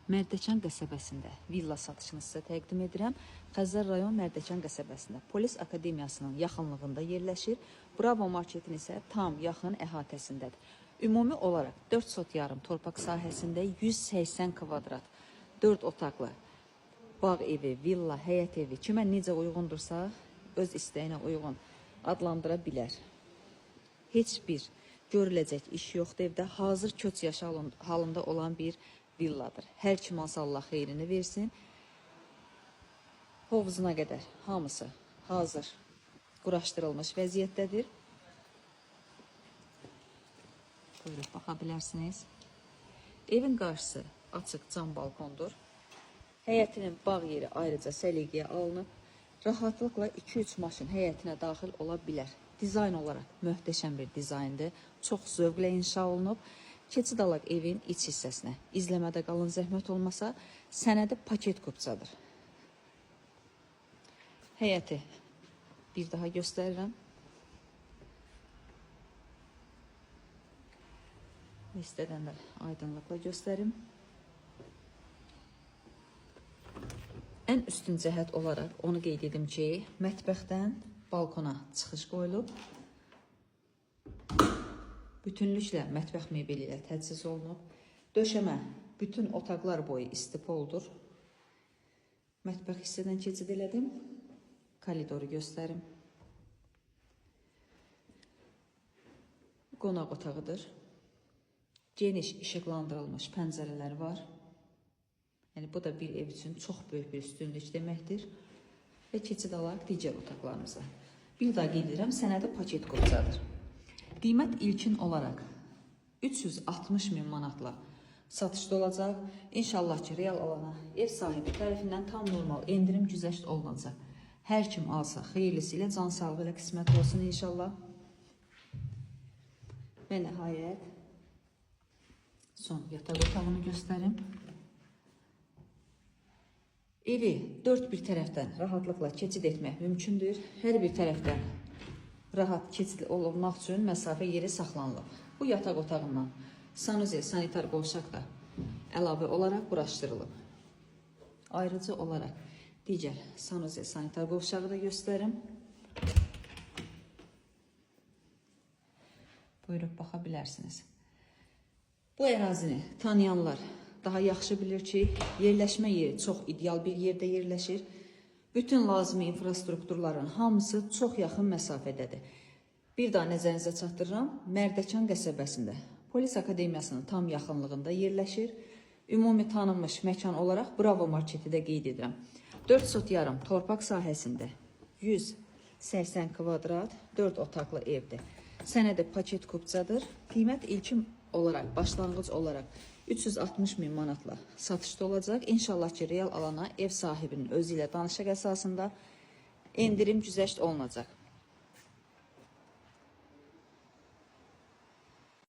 Mərdəkan qəsəbəsində villa satışını sizə təqdim edirəm. Xəzər rayon Mərdəkan qəsəbəsində Polis Akademiyasının yaxınlığında yerləşir. Bravo marketin isə tam yaxın əhatəsindədir. Ümumi olaraq 4 sot yarım torpaq sahəsində 180 kvadrat 4 otaqlı bağ evi, villa, həyət evi kimə necə uyğundursa öz istəyinə uyğun adlandıra bilər. Heç bir görüləcək iş yoxdur evdə. Hazır köç yaşı halında olan bir villadır. Hər kim alsa Allah xeyrini versin. Hovuzuna qədər hamısı hazır quraşdırılmış vəziyyətdədir. Buyurub baxa bilərsiniz. Evin qarşısı açıq cam balkondur. Həyətinin bağ yeri ayrıca səliqəyə alınıb. Rahatlıqla 2-3 maşın həyətinə daxil ola bilər. Dizayn olaraq möhtəşəm bir dizayndır. Çox zövqlə inşa olunub. Keçid alaq evin iç hissəsinə. İzləmədə qalın, zəhmət olmasa, sənədi paket kupçadır. Həyəti bir daha göstərirəm. İstədən də aydınlıqla göstərim. Ən üstün cəhət olaraq onu qeyd edim ki, mətbəxdən balkona çıxış qoyulub. Bütünlüklə mətbəx mebeli ilə təchiz olunub. Döşəmə bütün otaqlar boyu istipoldur. Mətbəx hissədən keçid elədim. Koridoru göstərim. Qonaq otağıdır. Geniş işıqlandırılmış pəncərələr var. Yəni bu da bir ev üçün çox böyük bir üstünlük deməkdir. Və keçid alaq digər otaqlarımıza. Bir daha qeyd edirəm, sənədi paket qopçadır. Qiymət ilkin olaraq 360 min manatla satışda olacaq. İnşallah ki, real alana ev sahibi tərəfindən tam normal endirim güzəşt olunacaq. Hər kim alsa xeyirlisi ilə, can sağlığı ilə qismət olsun inşallah. Və nəhayət son yataq otağını göstərim. Evi 4 bir tərəfdən rahatlıqla keçid etmək mümkündür. Hər bir tərəfdən rahat keçid olunmaq üçün məsafə yeri saxlanılıb. Bu yataq otağından sanuzel sanitar qovşaq da əlavə olaraq quraşdırılıb. Ayrıca olaraq digər sanuzel sanitar qovşağı da göstərim. Buyurub baxa bilərsiniz. Bu ərazini tanıyanlar daha yaxşı bilir ki, yerləşmə yeri çox ideal bir yerdə yerləşir. Bütün lazımi infrastrukturların hamısı çox yaxın məsafədədir. Bir daha nəzərinizə çatdırıram, Mərdəkan qəsəbəsində Polis Akademiyasının tam yaxınlığında yerləşir. Ümumi tanınmış məkan olaraq Bravo marketi də qeyd edirəm. 4 sot yarım torpaq sahəsində 180 kvadrat 4 otaqlı evdir. Sənədi paket kupçadır. Qiymət ilkin olaraq, başlanğıc olaraq 360 min manatla satışda olacaq. İnşallah ki, real alana ev sahibinin özü ilə danışıq əsasında endirim güzəşt olunacaq.